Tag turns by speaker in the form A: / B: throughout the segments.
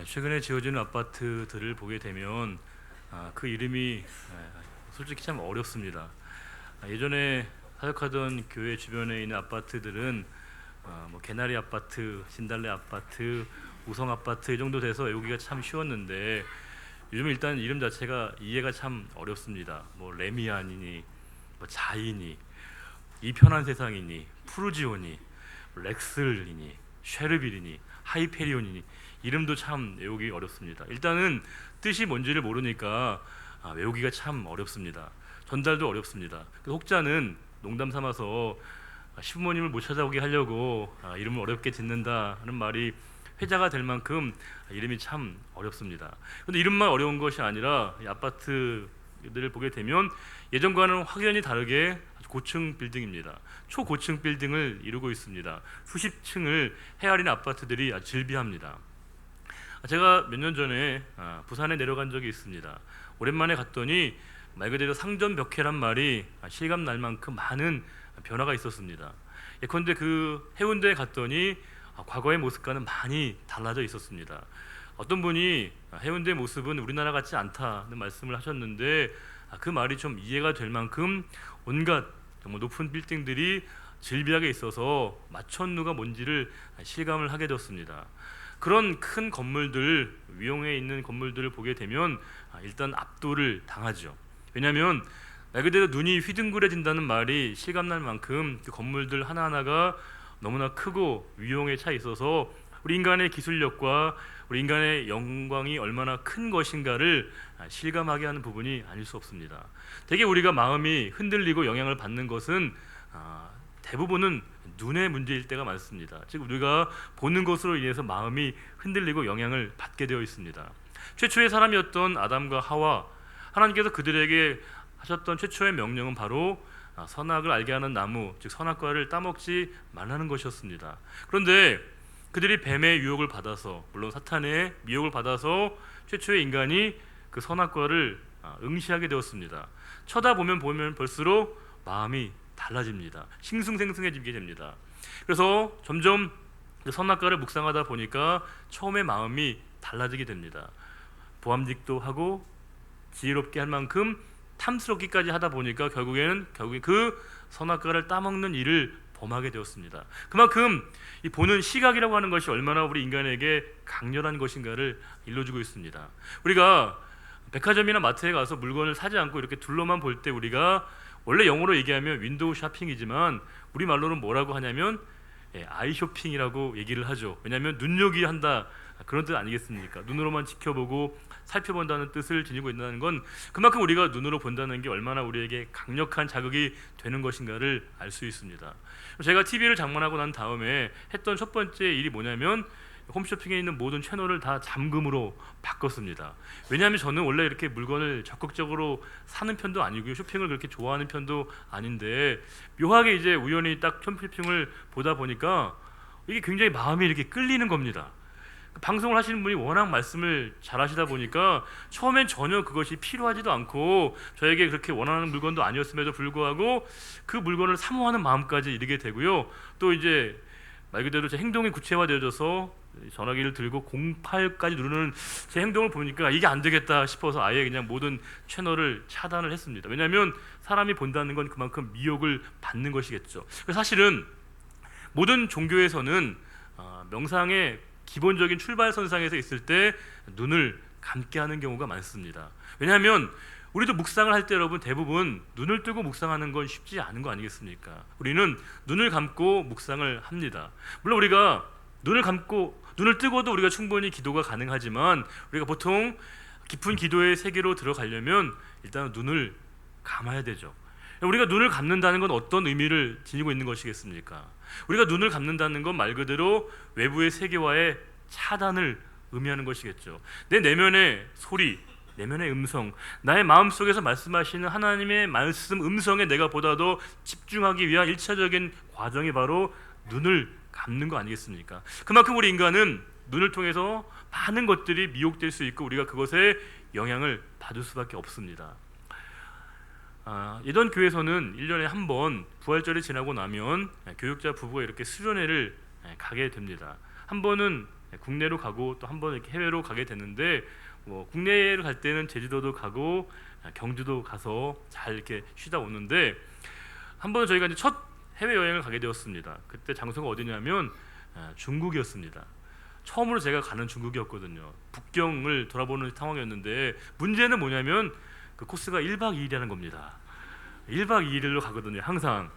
A: 최근에 지어지는 아파트들을 보게 되면 그 이름이 솔직히 참 어렵습니다. 예전에 사역하던 교회 주변에 있는 아파트들은 뭐 개나리 아파트, 진달래 아파트, 우성 아파트 이 정도 돼서 외우기가 참 쉬웠는데 요즘 일단 이름 자체가 이해가 참 어렵습니다. 뭐 레미안이니, 뭐 자이니, 이 편한 세상이니, 푸르지오니, 렉슬이니, 쉐르빌이니, 하이페리온이니 이름도 참 외우기 어렵습니다. 일단은 뜻이 뭔지를 모르니까 외우기가 참 어렵습니다. 전달도 어렵습니다. 그 혹자는 농담 삼아서 시부모님을 못 찾아오게 하려고 이름을 어렵게 짓는다는 말이 회자가 될 만큼 이름이 참 어렵습니다. 그런데 이름만 어려운 것이 아니라 이 아파트들을 보게 되면 예전과는 확연히 다르게 고층 빌딩입니다. 초고층 빌딩을 이루고 있습니다. 수십 층을 헤아리는 아파트들이 아주 즐비합니다. 제가 몇 년 전에 부산에 내려간 적이 있습니다. 오랜만에 갔더니 말 그대로 상전벽해란 말이 실감 날 만큼 많은 변화가 있었습니다. 예컨대 그 해운대에 갔더니 과거의 모습과는 많이 달라져 있었습니다. 어떤 분이 해운대 모습은 우리나라 같지 않다는 말씀을 하셨는데 그 말이 좀 이해가 될 만큼 온갖 정말 높은 빌딩들이 질비하게 있어서 마천루가 뭔지를 실감을 하게 되었습니다. 그런 큰 건물들, 위용에 있는 건물들을 보게 되면 일단 압도를 당하죠. 왜냐하면 말 그대로 눈이 휘둥그레진다는 말이 실감날 만큼 그 건물들 하나하나가 너무나 크고 위용에 차 있어서 우리 인간의 기술력과 우리 인간의 영광이 얼마나 큰 것인가를 실감하게 하는 부분이 아닐 수 없습니다. 대개 우리가 마음이 흔들리고 영향을 받는 것은 대부분은 눈의 문제일 때가 많습니다. 즉 우리가 보는 것으로 인해서 마음이 흔들리고 영향을 받게 되어 있습니다. 최초의 사람이었던 아담과 하와, 하나님께서 그들에게 하셨던 최초의 명령은 바로 선악을 알게 하는 나무, 즉 선악과를 따먹지 말라는 것이었습니다. 그런데 그들이 뱀의 유혹을 받아서, 물론 사탄의 미혹을 받아서 최초의 인간이 그 선악과를 응시하게 되었습니다. 쳐다보면 볼수록 마음이 달라집니다. 싱숭생숭해지게 됩니다. 그래서 점점 선악과를 묵상하다 보니까 처음에 마음이 달라지게 됩니다. 보암직도 하고 지혜롭게 할 만큼 탐스럽기까지 하다 보니까 결국에 그 선악과를 따먹는 일을 범하게 되었습니다. 그만큼 이 보는 시각이라고 하는 것이 얼마나 우리 인간에게 강렬한 것인가를 일러주고 있습니다. 우리가 백화점이나 마트에 가서 물건을 사지 않고 이렇게 둘러만 볼 때 우리가 원래 영어로 얘기하면 윈도우 쇼핑이지만 우리 말로는 뭐라고 하냐면 아이 쇼핑이라고 얘기를 하죠. 왜냐하면 눈요기 한다 그런 뜻 아니겠습니까? 눈으로만 지켜보고 살펴본다는 뜻을 지니고 있다는 건 그만큼 우리가 눈으로 본다는 게 얼마나 우리에게 강력한 자극이 되는 것인가를 알 수 있습니다. 제가 TV를 장만하고 난 다음에 했던 첫 번째 일이 뭐냐면 홈쇼핑에 있는 모든 채널을 다 잠금으로 바꿨습니다. 왜냐하면 저는 원래 이렇게 물건을 적극적으로 사는 편도 아니고요, 쇼핑을 그렇게 좋아하는 편도 아닌데 묘하게 이제 우연히 딱 홈쇼핑을 보다 보니까 이게 굉장히 마음이 이렇게 끌리는 겁니다. 방송을 하시는 분이 워낙 말씀을 잘 하시다 보니까 처음엔 전혀 그것이 필요하지도 않고 저에게 그렇게 원하는 물건도 아니었음에도 불구하고 그 물건을 사모하는 마음까지 이르게 되고요. 또 이제 말 그대로 제 행동이 구체화되어져서 전화기를 들고 08까지 누르는 제 행동을 보니까 이게 안 되겠다 싶어서 아예 그냥 모든 채널을 차단을 했습니다. 왜냐하면 사람이 본다는 건 그만큼 미혹을 받는 것이겠죠. 사실은 모든 종교에서는 명상의 기본적인 출발선상에서 있을 때 눈을 감게 하는 경우가 많습니다. 왜냐하면 우리도 묵상을 할 때 여러분 대부분 눈을 뜨고 묵상하는 건 쉽지 않은 거 아니겠습니까? 우리는 눈을 감고 묵상을 합니다. 물론 우리가 눈을 뜨고도 우리가 충분히 기도가 가능하지만 우리가 보통 깊은 기도의 세계로 들어가려면 일단 눈을 감아야 되죠. 우리가 눈을 감는다는 건 어떤 의미를 지니고 있는 것이겠습니까? 우리가 눈을 감는다는 건 말 그대로 외부의 세계와의 차단을 의미하는 것이겠죠. 내 내면의 소리, 내면의 음성, 나의 마음속에서 말씀하시는 하나님의 말씀 음성에 내가 보다 더 집중하기 위한 1차적인 과정이 바로 눈을 감는 거 아니겠습니까? 그만큼 우리 인간은 눈을 통해서 많은 것들이 미혹될 수 있고 우리가 그것에 영향을 받을 수밖에 없습니다. 예전 교회에서는 1년에 한 번 부활절이 지나고 나면 교육자 부부가 이렇게 수련회를 가게 됩니다. 한 번은 국내로 가고 또 한 번 이렇게 해외로 가게 됐는데 뭐 국내를 갈 때는 제주도도 가고 경주도 가서 잘 이렇게 쉬다 오는데 한 번은 저희가 이제 첫 해외 여행을 가게 되었습니다. 그때 장소가 어디냐면 중국이었습니다. 처음으로 제가 가는 중국이었거든요. 북경을 돌아보는 상황이었는데 문제는 뭐냐면 그 코스가 1박 2일이라는 겁니다. 1박 2일로 가거든요. 항상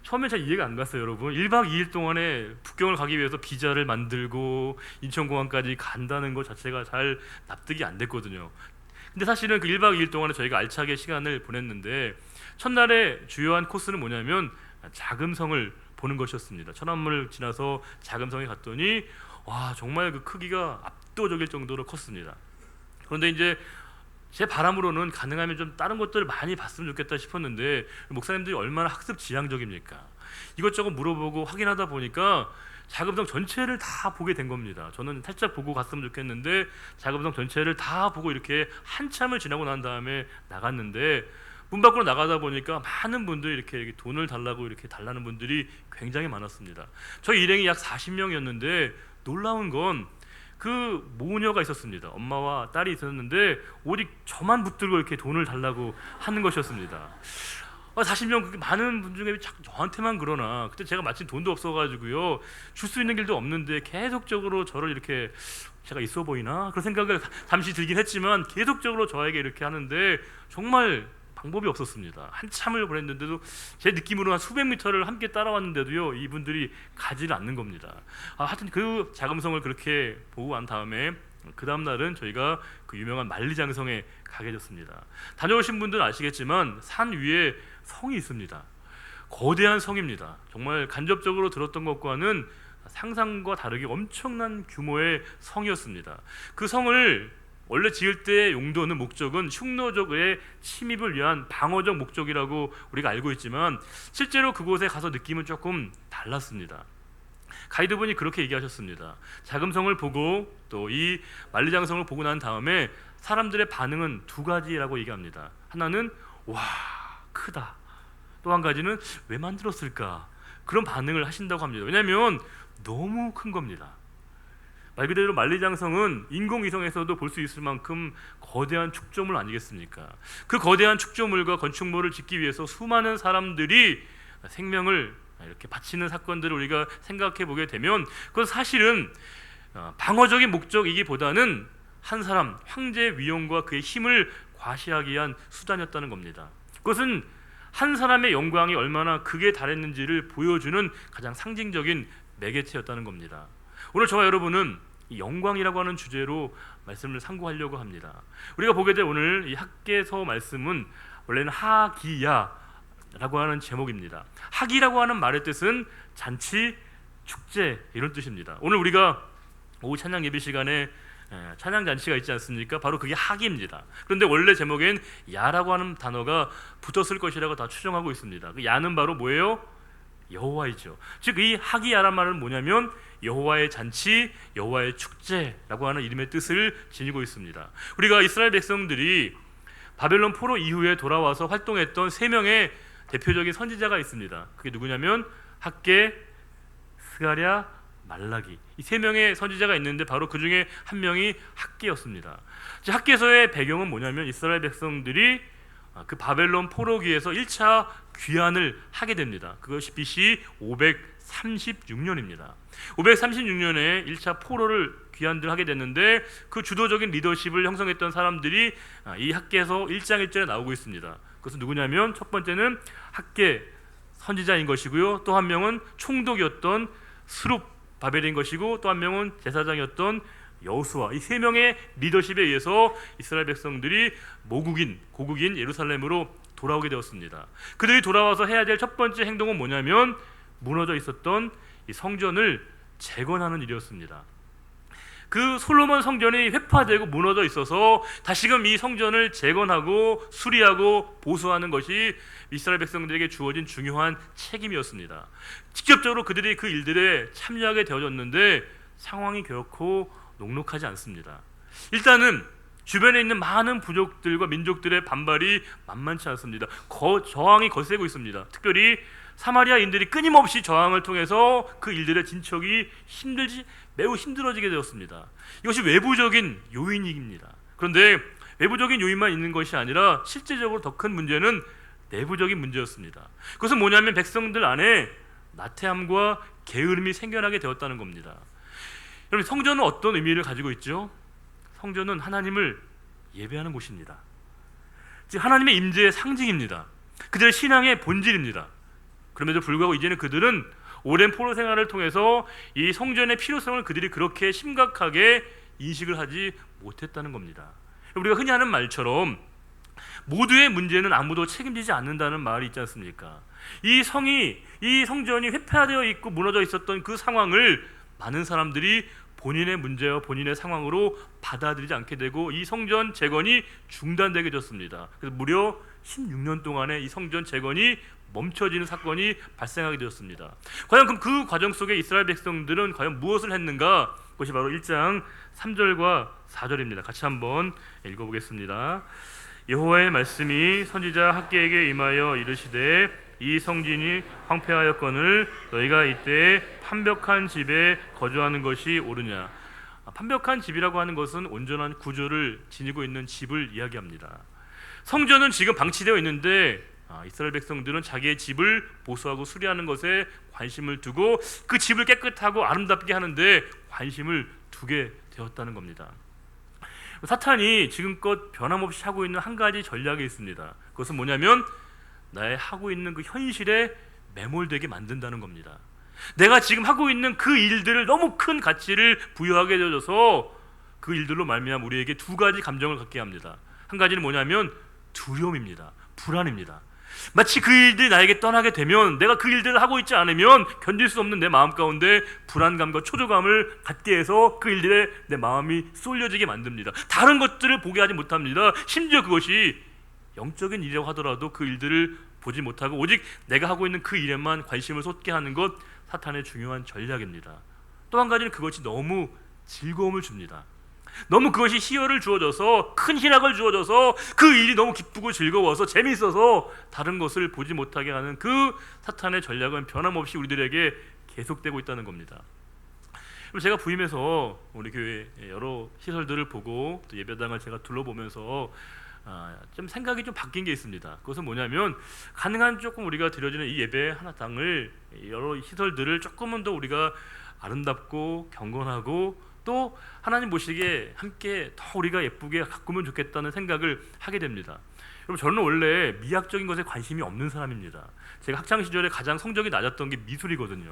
A: 처음에 잘 이해가 안 갔어요, 여러분. 1박 2일 동안에 북경을 가기 위해서 비자를 만들고 인천공항까지 간다는 것 자체가 잘 납득이 안 됐거든요. 근데 사실은 그 1박 2일 동안에 저희가 알차게 시간을 보냈는데 첫날에 주요한 코스는 뭐냐면 자금성을 보는 것이었습니다. 천안문을 지나서 자금성에 갔더니 와, 정말 그 크기가 압도적일 정도로 컸습니다. 그런데 이제 제 바람으로는 가능하면 좀 다른 것들을 많이 봤으면 좋겠다 싶었는데 목사님들이 얼마나 학습 지향적입니까? 이것저것 물어보고 확인하다 보니까 자금성 전체를 다 보게 된 겁니다. 저는 살짝 보고 갔으면 좋겠는데 자금성 전체를 다 보고 이렇게 한참을 지나고 난 다음에 나갔는데 문 밖으로 나가다 보니까 많은 분들이 이렇게 돈을 달라고 이렇게 달라는 분들이 굉장히 많았습니다. 저희 일행이 약 40명이었는데 놀라운 건 그 모녀가 있었습니다. 엄마와 딸이 있었는데 오직 저만 붙들고 이렇게 돈을 달라고 하는 것이었습니다. 40명 많은 분 중에 자꾸 저한테만 그러나 그때 제가 마침 돈도 없어가지고요 줄 수 있는 길도 없는데 계속적으로 저를 이렇게 제가 있어 보이나 그런 생각을 잠시 들긴 했지만 계속적으로 저에게 이렇게 하는데 정말 방법이 없었습니다. 한참을 보냈는데도 제 느낌으로 한 수백 미터를 함께 따라왔는데도요 이분들이 가지를 않는 겁니다. 하여튼 그 자금성을 그렇게 보고 난 다음에 그 다음 날은 저희가 그 유명한 만리장성에 가게 됐습니다. 다녀오신 분들은 아시겠지만 산 위에 성이 있습니다. 거대한 성입니다. 정말 간접적으로 들었던 것과는 상상과 다르게 엄청난 규모의 성이었습니다. 그 성을 원래 지을 때의 용도는 목적은 흉노족의 침입을 위한 방어적 목적이라고 우리가 알고 있지만 실제로 그곳에 가서 느낌은 조금 달랐습니다. 가이드분이 그렇게 얘기하셨습니다. 자금성을 보고 또 이 만리장성을 보고 난 다음에 사람들의 반응은 두 가지라고 얘기합니다. 하나는 와 크다. 또 한 가지는 왜 만들었을까? 그런 반응을 하신다고 합니다. 왜냐하면 너무 큰 겁니다. 말 그대로 만리장성은 인공위성에서도 볼 수 있을 만큼 거대한 축조물 아니겠습니까? 그 거대한 축조물과 건축물을 짓기 위해서 수많은 사람들이 생명을 이렇게 바치는 사건들을 우리가 생각해 보게 되면 그건 사실은 방어적인 목적이기보다는 한 사람, 황제의 위엄과 그의 힘을 과시하기 위한 수단이었다는 겁니다. 그것은 한 사람의 영광이 얼마나 극에 달했는지를 보여주는 가장 상징적인 매개체였다는 겁니다. 오늘 저와 여러분은 이 영광이라고 하는 주제로 말씀을 상고하려고 합니다. 우리가 보게 될 오늘 이 학개서 말씀은 원래는 하기야라고 하는 제목입니다. 하기라고 하는 말의 뜻은 잔치, 축제 이런 뜻입니다. 오늘 우리가 오후 찬양 예배 시간에 찬양 잔치가 있지 않습니까? 바로 그게 하기입니다. 그런데 원래 제목엔 야라고 하는 단어가 붙었을 것이라고 다 추정하고 있습니다. 그 야는 바로 뭐예요? 여호와이죠. 즉 이 하기야란 말은 뭐냐면 여호와의 잔치, 여호와의 축제라고 하는 이름의 뜻을 지니고 있습니다. 우리가 이스라엘 백성들이 바벨론 포로 이후에 돌아와서 활동했던 세 명의 대표적인 선지자가 있습니다. 그게 누구냐면 학개, 스가랴, 말라기. 이 세 명의 선지자가 있는데 바로 그 중에 한 명이 학개였습니다. 학개서의 배경은 뭐냐면 이스라엘 백성들이 그 바벨론 포로기에서 1차 귀환을 하게 됩니다. 그것이 BC 536년입니다. 536년에 1차 포로를 귀환을 하게 됐는데 그 주도적인 리더십을 형성했던 사람들이 이 학개서 1장 1절에 나오고 있습니다. 그것은 누구냐면 첫 번째는 학개 선지자인 것이고요. 또 한 명은 총독이었던 스룹 바벨인 것이고 또 한 명은 제사장이었던 여호수아. 이 세 명의 리더십에 의해서 이스라엘 백성들이 고국인 예루살렘으로 돌아오게 되었습니다. 그들이 돌아와서 해야 될 첫 번째 행동은 뭐냐면 무너져 있었던 이 성전을 재건하는 일이었습니다. 그 솔로몬 성전이 회파되고 무너져 있어서 다시금 이 성전을 재건하고 수리하고 보수하는 것이 이스라엘 백성들에게 주어진 중요한 책임이었습니다. 직접적으로 그들이 그 일들에 참여하게 되어졌는데 상황이 결코 녹록하지 않습니다. 일단은 주변에 있는 많은 부족들과 민족들의 반발이 만만치 않습니다. 저항이 거세고 있습니다. 특별히 사마리아인들이 끊임없이 저항을 통해서 그 일들의 진척이 힘들지 매우 힘들어지게 되었습니다. 이것이 외부적인 요인입니다. 그런데 외부적인 요인만 있는 것이 아니라 실제적으로 더 큰 문제는 내부적인 문제였습니다. 그것은 뭐냐면 백성들 안에 나태함과 게으름이 생겨나게 되었다는 겁니다. 여러분, 성전은 어떤 의미를 가지고 있죠? 성전은 하나님을 예배하는 곳입니다. 즉 하나님의 임재의 상징입니다. 그들의 신앙의 본질입니다. 그럼에도 불구하고 이제는 그들은 오랜 포로 생활을 통해서 이 성전의 필요성을 그들이 그렇게 심각하게 인식을 하지 못했다는 겁니다. 우리가 흔히 하는 말처럼 모두의 문제는 아무도 책임지지 않는다는 말이 있지 않습니까? 이 성전이 회폐되어 있고 무너져 있었던 그 상황을 많은 사람들이 본인의 문제와 본인의 상황으로 받아들이지 않게 되고 이 성전 재건이 중단되게 됐습니다. 그래서 무려 16년 동안에 이 성전 재건이 멈춰지는 사건이 발생하게 되었습니다. 과연 그럼 그 과정 속에 이스라엘 백성들은 과연 무엇을 했는가? 그것이 바로 1장 3절과 4절입니다. 같이 한번 읽어보겠습니다. 여호와의 말씀이 선지자 학개에게 임하여 이르시되 이 성전이 황폐하였거늘 너희가 이때 판벽한 집에 거주하는 것이 옳으냐. 판벽한 집이라고 하는 것은 온전한 구조를 지니고 있는 집을 이야기합니다. 성전은 지금 방치되어 있는데 이스라엘 백성들은 자기의 집을 보수하고 수리하는 것에 관심을 두고 그 집을 깨끗하고 아름답게 하는데 관심을 두게 되었다는 겁니다. 사탄이 지금껏 변함없이 하고 있는 한 가지 전략이 있습니다. 그것은 뭐냐면 나의 하고 있는 그 현실에 매몰되게 만든다는 겁니다. 내가 지금 하고 있는 그 일들을 너무 큰 가치를 부여하게 되어져서 그 일들로 말미암아 우리에게 두 가지 감정을 갖게 합니다. 한 가지는 뭐냐면 두려움입니다. 불안입니다. 마치 그 일들이 나에게 떠나게 되면 내가 그 일들을 하고 있지 않으면 견딜 수 없는 내 마음 가운데 불안감과 초조감을 갖게 해서 그 일들에 내 마음이 쏠려지게 만듭니다. 다른 것들을 보게 하지 못합니다. 심지어 그것이 영적인 일이라고 하더라도 그 일들을 보지 못하고 오직 내가 하고 있는 그 일에만 관심을 쏟게 하는 것, 사탄의 중요한 전략입니다. 또 한 가지는 그것이 너무 즐거움을 줍니다. 너무 그것이 희열을 주어져서 큰 희락을 주어져서 그 일이 너무 기쁘고 즐거워서 재미있어서 다른 것을 보지 못하게 하는 그 사탄의 전략은 변함없이 우리들에게 계속되고 있다는 겁니다. 제가 부임해서 우리 교회 여러 시설들을 보고 또 예배당을 제가 둘러보면서 좀 생각이 좀 바뀐 게 있습니다. 그것은 뭐냐면 가능한 조금 우리가 드려지는 이 예배 하나당을 여러 시설들을 조금은 더 우리가 아름답고 경건하고 또 하나님 보시기에 함께 더 우리가 예쁘게 가꾸면 좋겠다는 생각을 하게 됩니다. 여러분, 저는 원래 미학적인 것에 관심이 없는 사람입니다. 제가 학창 시절에 가장 성적이 낮았던 게 미술이거든요.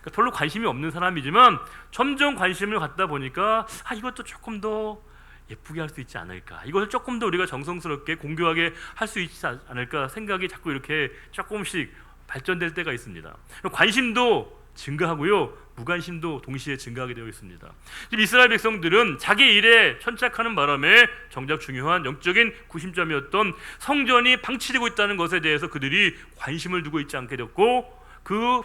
A: 그러니까 별로 관심이 없는 사람이지만 점점 관심을 갖다 보니까 이것도 조금 더 예쁘게 할 수 있지 않을까, 이것을 조금 더 우리가 정성스럽게 공교하게 할 수 있지 않을까 생각이 자꾸 이렇게 조금씩 발전될 때가 있습니다. 관심도 증가하고요, 무관심도 동시에 증가하게 되어 있습니다. 지금 이스라엘 백성들은 자기 일에 천착하는 바람에 정작 중요한 영적인 구심점이었던 성전이 방치되고 있다는 것에 대해서 그들이 관심을 두고 있지 않게 됐고, 그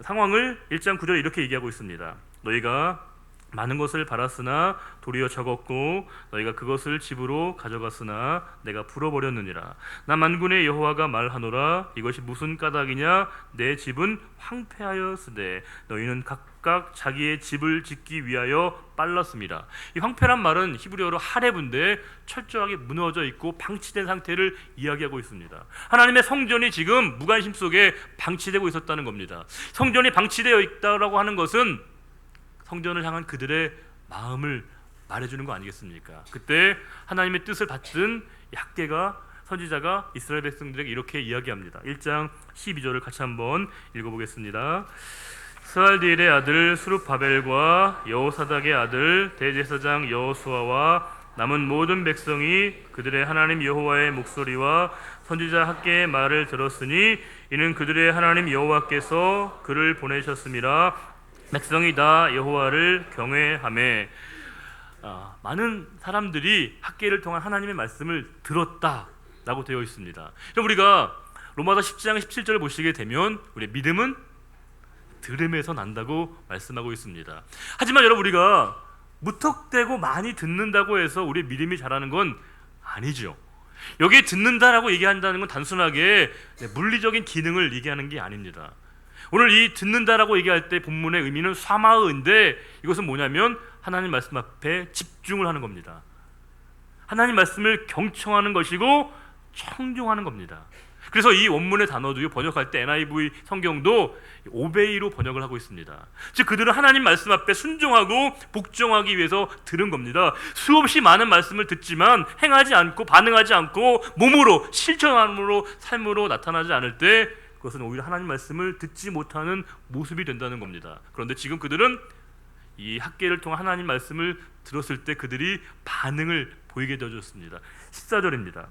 A: 상황을 1장 9절에 이렇게 얘기하고 있습니다. 너희가 많은 것을 바랐으나 도리어 적었고 너희가 그것을 집으로 가져갔으나 내가 풀어버렸느니라. 나 만군의 여호와가 말하노라. 이것이 무슨 까닭이냐? 내 집은 황폐하였으되 너희는 각각 자기의 집을 짓기 위하여 빨랐습니다. 이 황폐란 말은 히브리어로 하렙인데 철저하게 무너져 있고 방치된 상태를 이야기하고 있습니다. 하나님의 성전이 지금 무관심 속에 방치되고 있었다는 겁니다. 성전이 방치되어 있다라고 하는 것은 성전을 향한 그들의 마음을 말해주는 거 아니겠습니까? 그때 하나님의 뜻을 받든 학개가 선지자가 이스라엘 백성들에게 이렇게 이야기합니다. 1장 12절을 같이 한번 읽어보겠습니다. 스알디엘의 아들 스룹바벨과 여호사닥의 아들 대제사장 여호수아와 남은 모든 백성이 그들의 하나님 여호와의 목소리와 선지자 학개의 말을 들었으니 이는 그들의 하나님 여호와께서 그를 보내셨음이라. 백성이 다 여호와를 경외하매. 많은 사람들이 학개를 통한 하나님의 말씀을 들었다라고 되어 있습니다. 우리가 로마서 10장 17절을 보시게 되면 우리의 믿음은 들음에서 난다고 말씀하고 있습니다. 하지만 여러분, 우리가 무턱대고 많이 듣는다고 해서 우리의 믿음이 자라는 건 아니죠. 여기에 듣는다라고 얘기한다는 건 단순하게 물리적인 기능을 얘기하는 게 아닙니다. 오늘 이 듣는다라고 얘기할 때 본문의 의미는 사마의인데 이것은 뭐냐면 하나님 말씀 앞에 집중을 하는 겁니다. 하나님 말씀을 경청하는 것이고 청중하는 겁니다. 그래서 이 원문의 단어도 번역할 때 NIV 성경도 오베이로 번역을 하고 있습니다. 즉 그들은 하나님 말씀 앞에 순종하고 복종하기 위해서 들은 겁니다. 수없이 많은 말씀을 듣지만 행하지 않고 반응하지 않고 몸으로 실천함으로 삶으로 나타나지 않을 때 그것은 오히려 하나님 말씀을 듣지 못하는 모습이 된다는 겁니다. 그런데 지금 그들은 이 학계를 통한 하나님 말씀을 들었을 때 그들이 반응을 보이게 되어졌습니다. 14절입니다.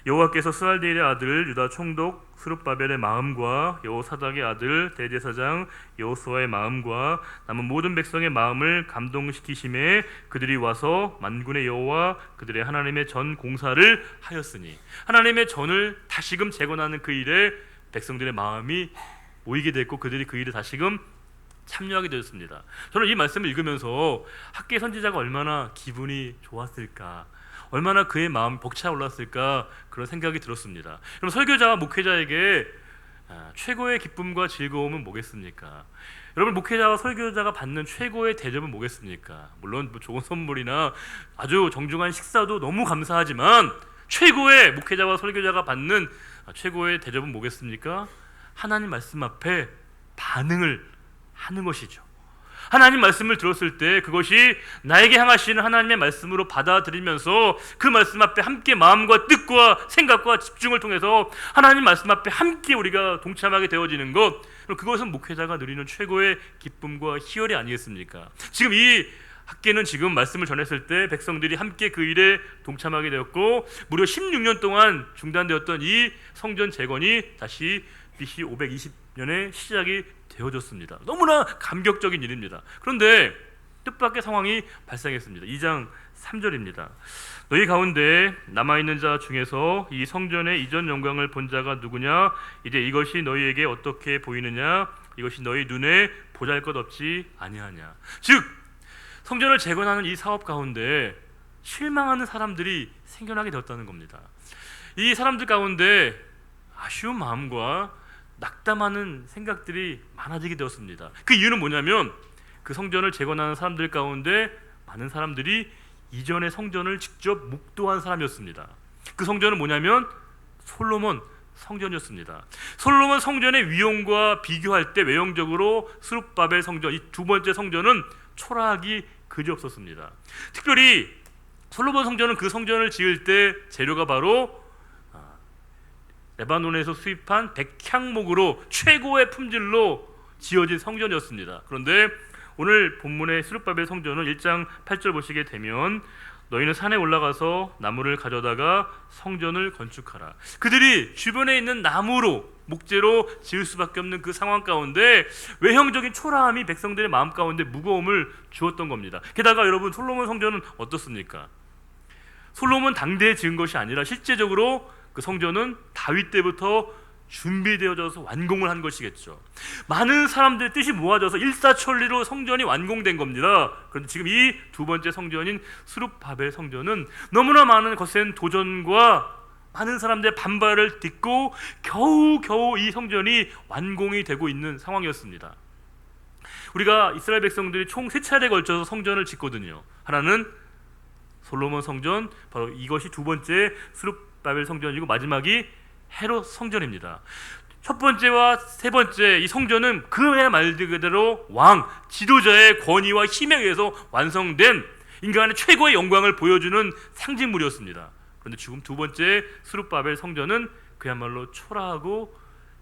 A: 여호와께서 스알디엘의 아들 유다 총독 스룹바벨의 마음과 여호사닥의 아들 대제사장 여호수아의 마음과 남은 모든 백성의 마음을 감동시키심에 그들이 와서 만군의 여호와 그들의 하나님의 전 공사를 하였으니, 하나님의 전을 다시금 재건하는 그 일에 백성들의 마음이 모이게 됐고 그들이 그 일에 다시금 참여하게 되었습니다. 저는 이 말씀을 읽으면서 학계 선지자가 얼마나 기분이 좋았을까, 얼마나 그의 마음이 벅차올랐을까 그런 생각이 들었습니다. 그럼 설교자와 목회자에게 최고의 기쁨과 즐거움은 뭐겠습니까? 여러분, 목회자와 설교자가 받는 최고의 대접은 뭐겠습니까? 물론 좋은 선물이나 아주 정중한 식사도 너무 감사하지만 최고의 목회자와 설교자가 받는 최고의 대접은 뭐겠습니까? 하나님 말씀 앞에 반응을 하는 것이죠. 하나님 말씀을 들었을 때 그것이 나에게 향하시는 하나님의 말씀으로 받아들이면서 그 말씀 앞에 함께 마음과 뜻과 생각과 집중을 통해서 하나님 말씀 앞에 함께 우리가 동참하게 되어지는 것, 그것은 목회자가 누리는 최고의 기쁨과 희열이 아니겠습니까? 지금 이 학계는 지금 말씀을 전했을 때 백성들이 함께 그 일에 동참하게 되었고 무려 16년 동안 중단되었던 이 성전 재건이 다시 BC 520년에 시작이 되어졌습니다. 너무나 감격적인 일입니다. 그런데 뜻밖의 상황이 발생했습니다. 2장 3절입니다. 너희 가운데 남아있는 자 중에서 이 성전의 이전 영광을 본 자가 누구냐? 이제 이것이 너희에게 어떻게 보이느냐? 이것이 너희 눈에 보잘것없지 아니하냐? 즉 성전을 재건하는 이 사업 가운데 실망하는 사람들이 생겨나게 되었다는 겁니다. 이 사람들 가운데 아쉬운 마음과 낙담하는 생각들이 많아지게 되었습니다. 그 이유는 뭐냐면 그 성전을 재건하는 사람들 가운데 많은 사람들이 이전의 성전을 직접 목도한 사람이었습니다. 그 성전은 뭐냐면 솔로몬 성전이었습니다. 솔로몬 성전의 위용과 비교할 때 외형적으로 스룹바벨 성전, 이 두 번째 성전은 초라하기 그지없었습니다. 특별히 솔로몬 성전은 그 성전을 지을 때 재료가 바로 레바논에서 수입한 백향목으로 최고의 품질로 지어진 성전이었습니다. 그런데 오늘 본문의 스룹바벨 성전은 1장 8절 보시게 되면 너희는 산에 올라가서 나무를 가져다가 성전을 건축하라. 그들이 주변에 있는 나무로 목재로 지을 수밖에 없는 그 상황 가운데 외형적인 초라함이 백성들의 마음 가운데 무거움을 주었던 겁니다. 게다가 여러분, 솔로몬 성전은 어떻습니까? 솔로몬 당대에 지은 것이 아니라 실제적으로 그 성전은 다윗 때부터 준비되어져서 완공을 한 것이겠죠. 많은 사람들의 뜻이 모아져서 일사천리로 성전이 완공된 겁니다. 그런데 지금 이 두 번째 성전인 스룹바벨 성전은 너무나 많은 거센 도전과 많은 사람들의 반발을 딛고 겨우 이 성전이 완공이 되고 있는 상황이었습니다. 우리가 이스라엘 백성들이 총 3차례에 걸쳐서 성전을 짓거든요. 하나는 솔로몬 성전, 바로 이것이 두 번째 스룹바벨 성전이고 마지막이 헤롯 성전입니다. 첫 번째와 세 번째 이 성전은 그의 말 그대로 왕, 지도자의 권위와 힘에 의해서 완성된 인간의 최고의 영광을 보여주는 상징물이었습니다. 그런데 지금 두 번째 스룹바벨 성전은 그야말로 초라하고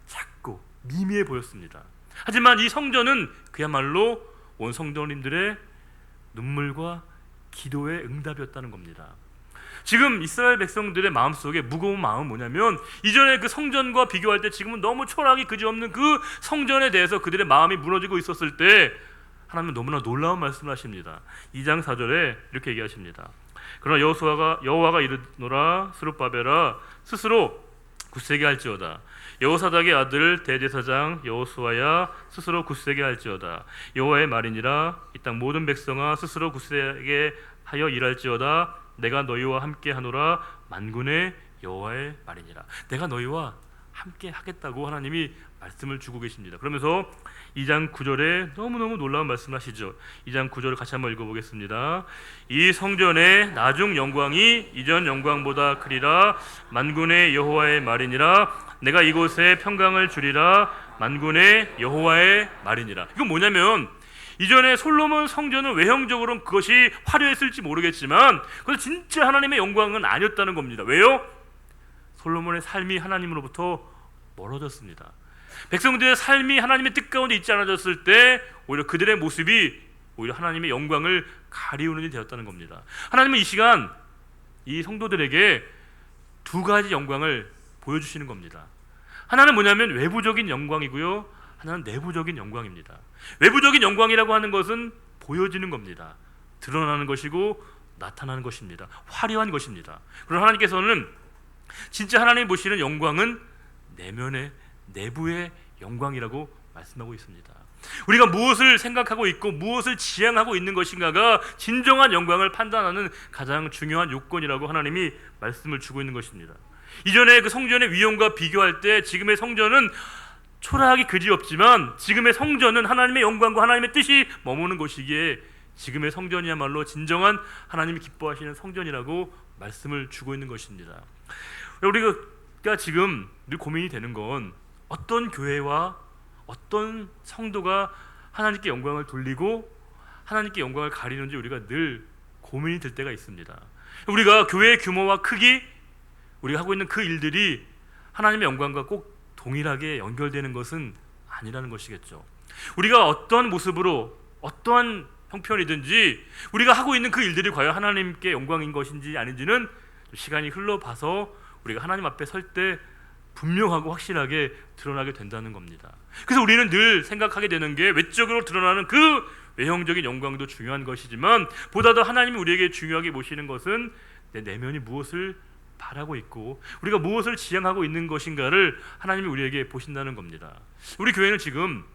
A: 작고 미미해 보였습니다. 하지만 이 성전은 그야말로 온 성도님들의 눈물과 기도의 응답이었다는 겁니다. 지금 이스라엘 백성들의 마음속에 무거운 마음은 뭐냐면 이전에 그 성전과 비교할 때 지금은 너무 초라하기 그지없는 그 성전에 대해서 그들의 마음이 무너지고 있었을 때 하나님은 너무나 놀라운 말씀을 하십니다. 2장 4절에 이렇게 얘기하십니다. 그러나 여호와가 이르노라 스룹바벨아 스스로 굳세게 할지어다. 여호사닥의 아들 대제사장 여호수아야 스스로 굳세게 할지어다. 여호와의 말이니라. 이 땅 모든 백성아 스스로 굳세게 하여 일할지어다. 내가 너희와 함께 하노라. 만군의 여호와의 말이니라. 내가 너희와 함께 하겠다고 하나님이 말씀을 주고 계십니다. 그러면서 2장 9절에 너무너무 놀라운 말씀을 하시죠. 2장 9절을 같이 한번 읽어보겠습니다. 이 성전의 나중 영광이 이전 영광보다 크리라. 만군의 여호와의 말이니라. 내가 이곳에 평강을 주리라. 만군의 여호와의 말이니라. 이건 뭐냐면 이전에 솔로몬 성전은 외형적으로는 그것이 화려했을지 모르겠지만 그것은 진짜 하나님의 영광은 아니었다는 겁니다. 왜요? 솔로몬의 삶이 하나님으로부터 멀어졌습니다. 백성들의 삶이 하나님의 뜻 가운데 있지 않아졌을 때 오히려 그들의 모습이 오히려 하나님의 영광을 가리우는 일이 되었다는 겁니다. 하나님은 이 시간 이 성도들에게 두 가지 영광을 보여주시는 겁니다. 하나는 뭐냐면 외부적인 영광이고요, 하나는 내부적인 영광입니다. 외부적인 영광이라고 하는 것은 보여지는 겁니다. 드러나는 것이고 나타나는 것입니다. 화려한 것입니다. 그러나 하나님께서는 진짜 하나님이 보시는 영광은 내면의 내부의 영광이라고 말씀하고 있습니다. 우리가 무엇을 생각하고 있고 무엇을 지향하고 있는 것인가가 진정한 영광을 판단하는 가장 중요한 요건이라고 하나님이 말씀을 주고 있는 것입니다. 이전에 그 성전의 위엄과 비교할 때 지금의 성전은 초라하기 그지없지만 지금의 성전은 하나님의 영광과 하나님의 뜻이 머무는 곳이기에 지금의 성전이야말로 진정한 하나님이 기뻐하시는 성전이라고 말씀을 주고 있는 것입니다. 우리가 지금 늘 고민이 되는 건 어떤 교회와 어떤 성도가 하나님께 영광을 돌리고 하나님께 영광을 가리는지 우리가 늘 고민이 될 때가 있습니다. 우리가 교회의 규모와 크기, 우리가 하고 있는 그 일들이 하나님의 영광과 꼭 동일하게 연결되는 것은 아니라는 것이겠죠. 우리가 어떠한 모습으로 어떠한 형편이든지 우리가 하고 있는 그 일들이 과연 하나님께 영광인 것인지 아닌지는 시간이 흘러봐서 우리가 하나님 앞에 설 때 분명하고 확실하게 드러나게 된다는 겁니다. 그래서 우리는 늘 생각하게 되는 게 외적으로 드러나는 그 외형적인 영광도 중요한 것이지만 보다 더 하나님이 우리에게 중요하게 보시는 것은 내 내면이 무엇을 바라고 있고 우리가 무엇을 지향하고 있는 것인가를 하나님이 우리에게 보신다는 겁니다. 우리 교회는 지금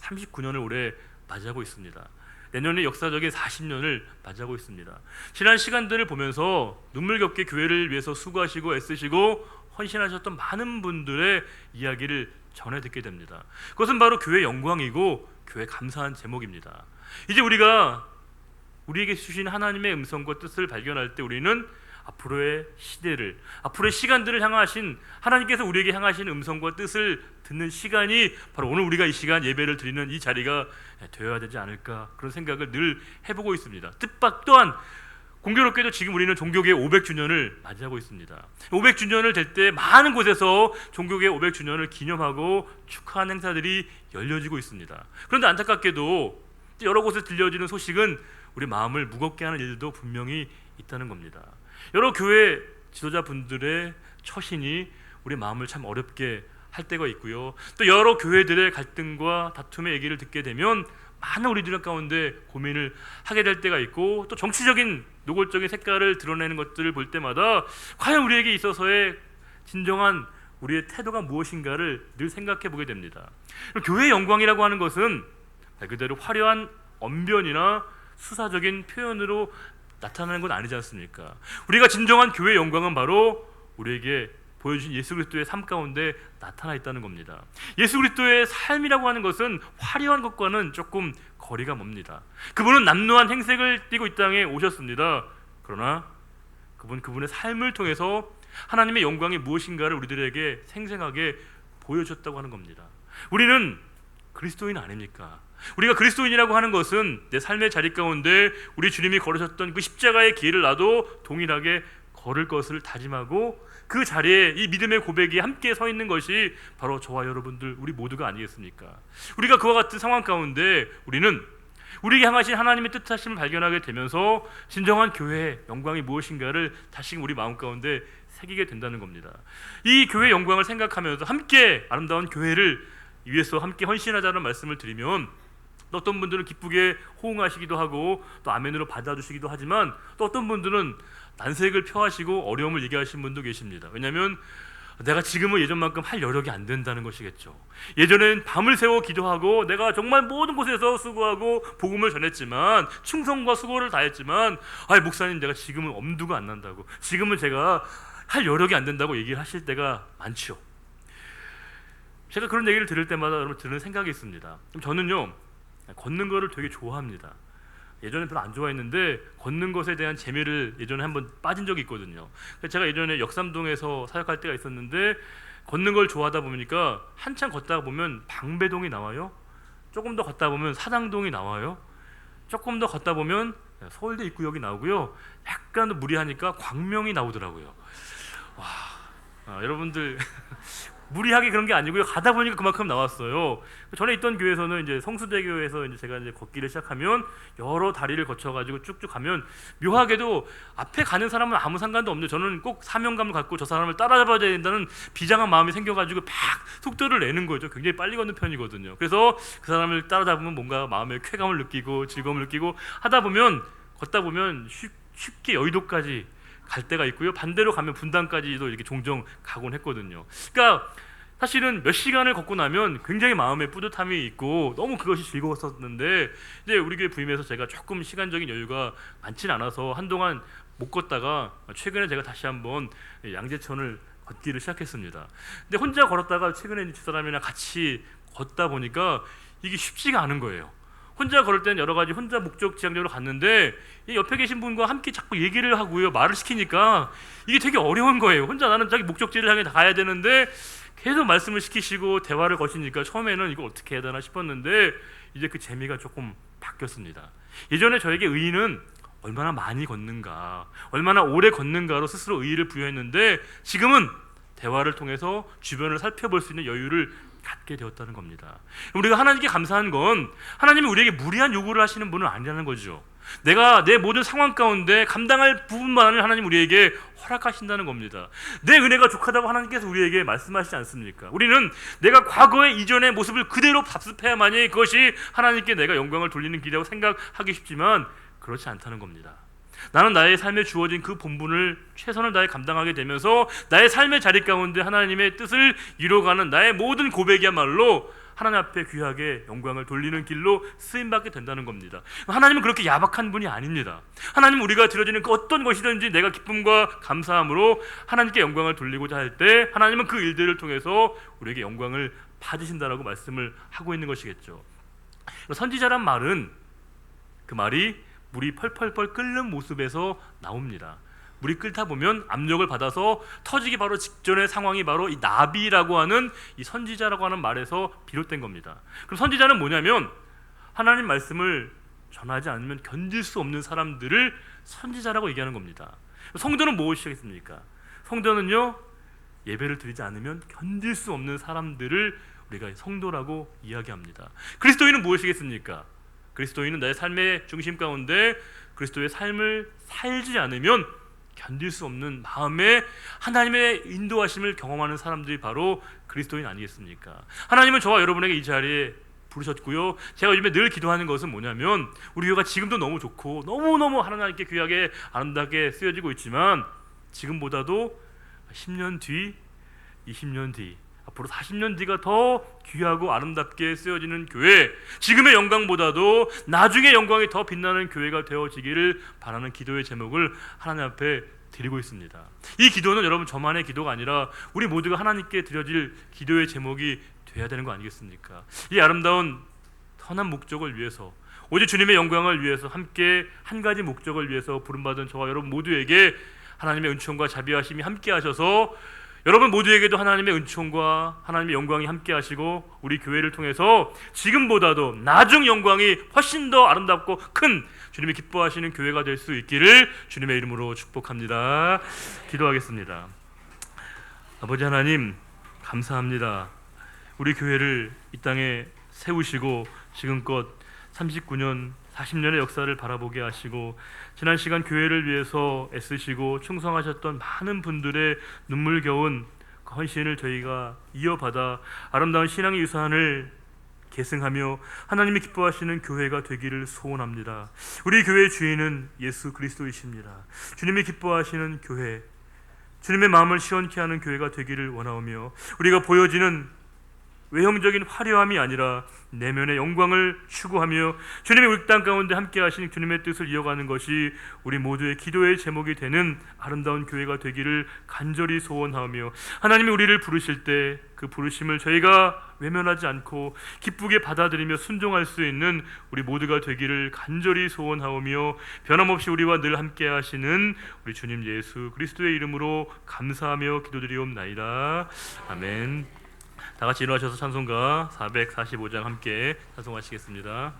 A: 39년을 올해 맞이하고 있습니다. 내년에 역사적인 40년을 맞이하고 있습니다. 지난 시간들을 보면서 눈물겹게 교회를 위해서 수고하시고 애쓰시고 헌신하셨던 많은 분들의 이야기를 전해 듣게 됩니다. 그것은 바로 교회의 영광이고 교회의 감사한 제목입니다. 이제 우리가 우리에게 주신 하나님의 음성과 뜻을 발견할 때 우리는 앞으로의 시대를, 앞으로의 시간들을 향하신 하나님께서 우리에게 향하신 음성과 뜻을 듣는 시간이 바로 오늘 우리가 이 시간 예배를 드리는 이 자리가 되어야 되지 않을까, 그런 생각을 늘 해보고 있습니다. 뜻밖 또한 공교롭게도 지금 우리는 종교개혁 500주년을 맞이하고 있습니다. 500주년을 될 때 많은 곳에서 종교개혁 500주년을 기념하고 축하하는 행사들이 열려지고 있습니다. 그런데 안타깝게도 여러 곳에 들려지는 소식은 우리 마음을 무겁게 하는 일도 분명히 있다는 겁니다. 여러 교회 지도자분들의 처신이 우리 마음을 참 어렵게 할 때가 있고요. 또 여러 교회들의 갈등과 다툼의 얘기를 듣게 되면 많은 우리들 가운데 고민을 하게 될 때가 있고 또 정치적인 노골적인 색깔을 드러내는 것들을 볼 때마다 과연 우리에게 있어서의 진정한 우리의 태도가 무엇인가를 늘 생각해 보게 됩니다. 교회의 영광이라고 하는 것은 말 그대로 화려한 언변이나 수사적인 표현으로 나타나는 건 아니지 않습니까? 우리가 진정한 교회의 영광은 바로 우리에게 보여주신 예수 그리스도의 삶 가운데 나타나 있다는 겁니다. 예수 그리스도의 삶이라고 하는 것은 화려한 것과는 조금 거리가 멉니다. 그분은 남루한 행색을 띠고 이 땅에 오셨습니다. 그러나 그분의 삶을 통해서 하나님의 영광이 무엇인가를 우리들에게 생생하게 보여줬다고 하는 겁니다. 우리는 그리스도인 아닙니까? 우리가 그리스도인이라고 하는 것은 내 삶의 자리 가운데 우리 주님이 걸으셨던 그 십자가의 길을 나도 동일하게 걸을 것을 다짐하고 그 자리에 이 믿음의 고백이 함께 서 있는 것이 바로 저와 여러분들 우리 모두가 아니겠습니까? 우리가 그와 같은 상황 가운데 우리는 우리에게 향하신 하나님의 뜻하심을 발견하게 되면서 진정한 교회의 영광이 무엇인가를 다시금 우리 마음 가운데 새기게 된다는 겁니다. 이 교회의 영광을 생각하면서 함께 아름다운 교회를 위해서 함께 헌신하자는 말씀을 드리면 또 어떤 분들은 기쁘게 호응하시기도 하고 또 아멘으로 받아주시기도 하지만 또 어떤 분들은 난색을 표하시고 어려움을 얘기하시는 분도 계십니다. 왜냐하면 내가 지금은 예전만큼 할 여력이 안 된다는 것이겠죠. 예전엔 밤을 새워 기도하고 내가 정말 모든 곳에서 수고하고 복음을 전했지만 충성과 수고를 다했지만 목사님 내가 지금은 엄두가 안 난다고, 지금은 제가 할 여력이 안 된다고 얘기를 하실 때가 많죠. 제가 그런 얘기를 들을 때마다 여러분 드는 생각이 있습니다. 저는요 걷는 거를 되게 좋아합니다. 예전에 별로 안 좋아했는데 걷는 것에 대한 재미를 예전에 한번 빠진 적이 있거든요. 제가 예전에 역삼동에서 사역할 때가 있었는데 걷는 걸 좋아하다 보니까 한참 걷다가 보면 방배동이 나와요. 조금 더 걷다 보면 사당동이 나와요. 조금 더 걷다 보면 서울대 입구역이 나오고요. 약간 더 무리하니까 광명이 나오더라고요. 와, 여러분들 무리하게 그런 게 아니고요. 가다 보니까 그만큼 나왔어요. 전에 있던 교회에서는 이제 성수대교에서 이제 제가 이제 걷기를 시작하면 여러 다리를 거쳐가지고 쭉쭉 가면 묘하게도 앞에 가는 사람은 아무 상관도 없는데 저는 꼭 사명감을 갖고 저 사람을 따라잡아야 된다는 비장한 마음이 생겨가지고 막 속도를 내는 거죠. 굉장히 빨리 걷는 편이거든요. 그래서 그 사람을 따라잡으면 뭔가 마음의 쾌감을 느끼고 즐거움을 느끼고 하다 보면 걷다 보면 쉽게 여의도까지 갈 때가 있고요. 반대로 가면 분당까지도 이렇게 종종 가곤 했거든요. 그러니까 사실은 몇 시간을 걷고 나면 굉장히 마음에 뿌듯함이 있고 너무 그것이 즐거웠었는데 이제 우리 교회 부임해서 제가 조금 시간적인 여유가 많지는 않아서 한동안 못 걷다가 최근에 제가 다시 한번 양재천을 걷기를 시작했습니다. 근데 혼자 걸었다가 최근에 집사람이랑 같이 걷다 보니까 이게 쉽지가 않은 거예요. 혼자 걸을 때는 여러 가지 혼자 목적 지향적으로 갔는데 이 옆에 계신 분과 함께 자꾸 얘기를 하고요, 말을 시키니까 이게 되게 어려운 거예요. 혼자 나는 자기 목적지를 향해 가야 되는데 계속 말씀을 시키시고 대화를 거시니까 처음에는 이거 어떻게 해야 되나 싶었는데 이제 그 재미가 조금 바뀌었습니다. 예전에 저에게 의의는 얼마나 많이 걷는가, 얼마나 오래 걷는가로 스스로 의의를 부여했는데 지금은 대화를 통해서 주변을 살펴볼 수 있는 여유를 갖게 되었다는 겁니다. 우리가 하나님께 감사한 건 하나님이 우리에게 무리한 요구를 하시는 분은 아니라는 거죠. 내가 내 모든 상황 가운데 감당할 부분만을 하나님 우리에게 허락하신다는 겁니다. 내 은혜가 족하다고 하나님께서 우리에게 말씀하시지 않습니까? 우리는 내가 과거의 이전의 모습을 그대로 답습해야만이 그것이 하나님께 내가 영광을 돌리는 길이라고 생각하기 쉽지만 그렇지 않다는 겁니다. 나는 나의 삶에 주어진 그 본분을 최선을 다해 감당하게 되면서 나의 삶의 자리 가운데 하나님의 뜻을 이루어가는 나의 모든 고백이야말로 하나님 앞에 귀하게 영광을 돌리는 길로 쓰임받게 된다는 겁니다. 하나님은 그렇게 야박한 분이 아닙니다. 하나님은 우리가 드려지는 그 어떤 것이든지 내가 기쁨과 감사함으로 하나님께 영광을 돌리고자 할 때 하나님은 그 일들을 통해서 우리에게 영광을 받으신다라고 말씀을 하고 있는 것이겠죠. 선지자란 말은 그 말이 물이 펄펄펄 끓는 모습에서 나옵니다. 물이 끓다 보면 압력을 받아서 터지기 바로 직전의 상황이 바로 이 나비라고 하는 이 선지자라고 하는 말에서 비롯된 겁니다. 그럼 선지자는 뭐냐면 하나님 말씀을 전하지 않으면 견딜 수 없는 사람들을 선지자라고 얘기하는 겁니다. 성도는 무엇이겠습니까? 성도는요, 예배를 드리지 않으면 견딜 수 없는 사람들을 우리가 성도라고 이야기합니다. 그리스도인은 무엇이겠습니까? 그리스도인은 나의 삶의 중심 가운데 그리스도의 삶을 살지 않으면 견딜 수 없는 마음에 하나님의 인도하심을 경험하는 사람들이 바로 그리스도인 아니겠습니까? 하나님은 저와 여러분에게 이 자리에 부르셨고요. 제가 요즘에 늘 기도하는 것은 뭐냐면 우리 교회가 지금도 너무 좋고 너무너무 하나님께 귀하게 아름답게 쓰여지고 있지만 지금보다도 10년 뒤, 20년 뒤, 앞으로 40년 뒤가 더 귀하고 아름답게 쓰여지는 교회, 지금의 영광보다도 나중에 영광이 더 빛나는 교회가 되어지기를 바라는 기도의 제목을 하나님 앞에 드리고 있습니다. 이 기도는 여러분 저만의 기도가 아니라 우리 모두가 하나님께 드려질 기도의 제목이 돼야 되는 거 아니겠습니까? 이 아름다운 선한 목적을 위해서, 오직 주님의 영광을 위해서, 함께 한 가지 목적을 위해서 부름받은 저와 여러분 모두에게 하나님의 은총과 자비하심이 함께 하셔서 여러분 모두에게도 하나님의 은총과 하나님의 영광이 함께 하시고 우리 교회를 통해서 지금보다도 나중 영광이 훨씬 더 아름답고 큰 주님이 기뻐하시는 교회가 될 수 있기를 주님의 이름으로 축복합니다. 기도하겠습니다. 아버지 하나님, 감사합니다. 우리 교회를 이 땅에 세우시고 지금껏 39년 40년의 역사를 바라보게 하시고 지난 시간 교회를 위해서 애쓰시고 충성하셨던 많은 분들의 눈물겨운 그 헌신을 저희가 이어받아 아름다운 신앙의 유산을 계승하며 하나님이 기뻐하시는 교회가 되기를 소원합니다. 우리 교회의 주인은 예수 그리스도이십니다. 주님이 기뻐하시는 교회, 주님의 마음을 시원케 하는 교회가 되기를 원하오며 우리가 보여지는 외형적인 화려함이 아니라 내면의 영광을 추구하며 주님의 우리 땅 가운데 함께 하신 주님의 뜻을 이어가는 것이 우리 모두의 기도의 제목이 되는 아름다운 교회가 되기를 간절히 소원하며, 하나님이 우리를 부르실 때 그 부르심을 저희가 외면하지 않고 기쁘게 받아들이며 순종할 수 있는 우리 모두가 되기를 간절히 소원하오며, 변함없이 우리와 늘 함께 하시는 우리 주님 예수 그리스도의 이름으로 감사하며 기도드리옵나이다. 아멘. 다 같이 일어나셔서 찬송가 445장 함께 찬송하시겠습니다.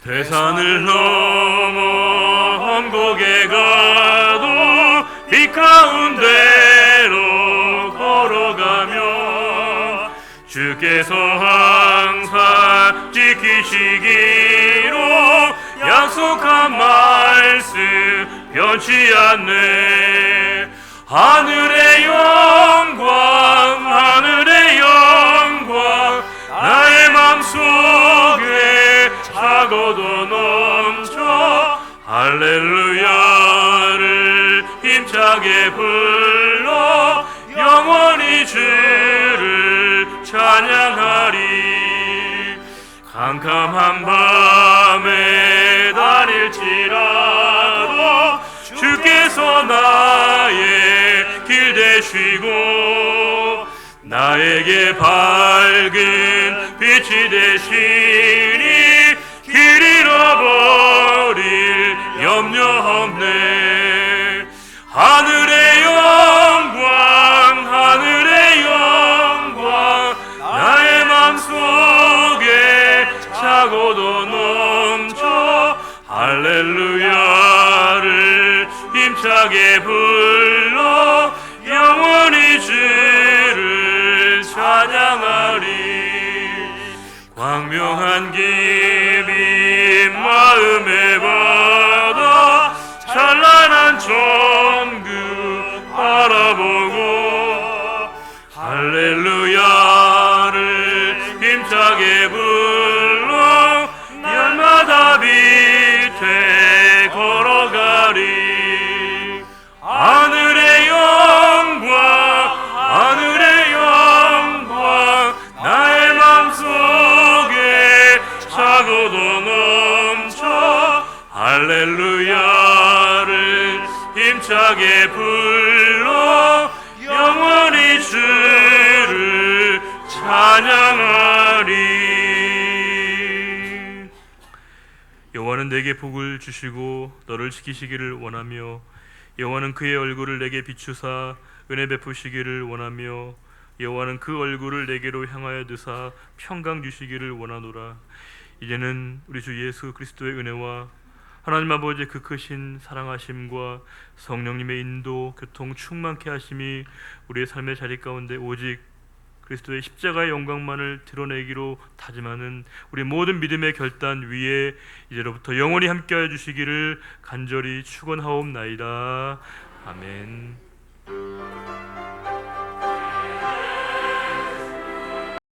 A: 대산을 넘어 험곡에 가도 빛 가운데로 걸어가며 주께서 항상 지키시기로 약속한 말씀 변치 않네. 하늘의 영광 하늘의 영광 나의 맘속에 차고도 넘쳐 할렐루야를 힘차게 불러 영원히 주를 찬양하리. 캄캄한 밤에 다닐지라도 주께서 나의 길 되시고 나에게 밝은 빛이 되시니 길 잃어버릴 염려 없네. 하늘의 영광 하늘의 영광 나의 맘속에 차고도 넘쳐 할렐루야를 힘차게 불러 영원히 주를 찬양하리. 광명한 길이 마음에 받아 찬란한 천국 바라보고 할렐루야를 힘차게 불러 날마다 빛에 걸어가리. 하늘의 영광 하늘의 영광 나의 맘속에 차고도 넘쳐 할렐루야를 힘차게 불러 영원히 주를 찬양하리. 여호와는 내게 복을 주시고 너를 지키시기를 원하며 여호와는 그의 얼굴을 내게 비추사 은혜 베푸시기를 원하며 여호와는 그 얼굴을 내게로 향하여 드사 평강 주시기를 원하노라. 이제는 우리 주 예수 그리스도의 은혜와 하나님 아버지의 그 크신 사랑하심과 성령님의 인도 교통 충만케 하심이 우리의 삶의 자리 가운데 오직 그리스도의 십자가의 영광만을 드러내기로 다짐하는 우리 모든 믿음의 결단 위에 이제로부터 영원히 함께하여 주시기를 간절히 축원하옵나이다. 아멘.